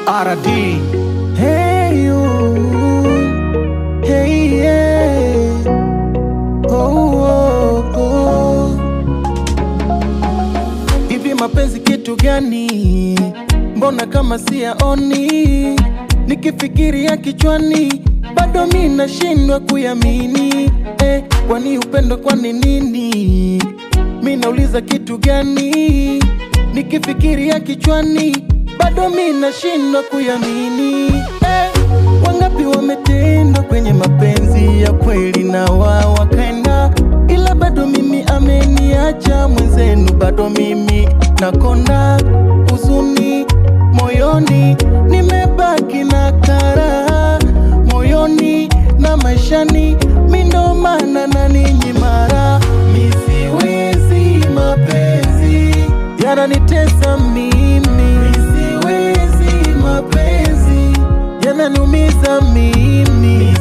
RD. Hey you, hey yeah. Oh. Hivi mapenzi kitu gani? Mbona kama siyaoni? Nikifikiria kichwani bado mimi nashindwa kuyamini. Kwani upendo kwani nini? Mimi nauliza kitu gani? Nikifikiria kichwani bado mimi nashindwa kuyamini. Wangapi wametendwa kwenye mapenzi ya kweli na wao wakaenda, ila bado mimi ameniacha mwenzenu, bado mimi nakonda huzuni moyoni, nimebaki na karaha moyoni na maishani, mimi ndo maana na ninyi mara mimi siwezi, mapenzi yananitesa mimi siwezi, mapenzi yananiumiza mimi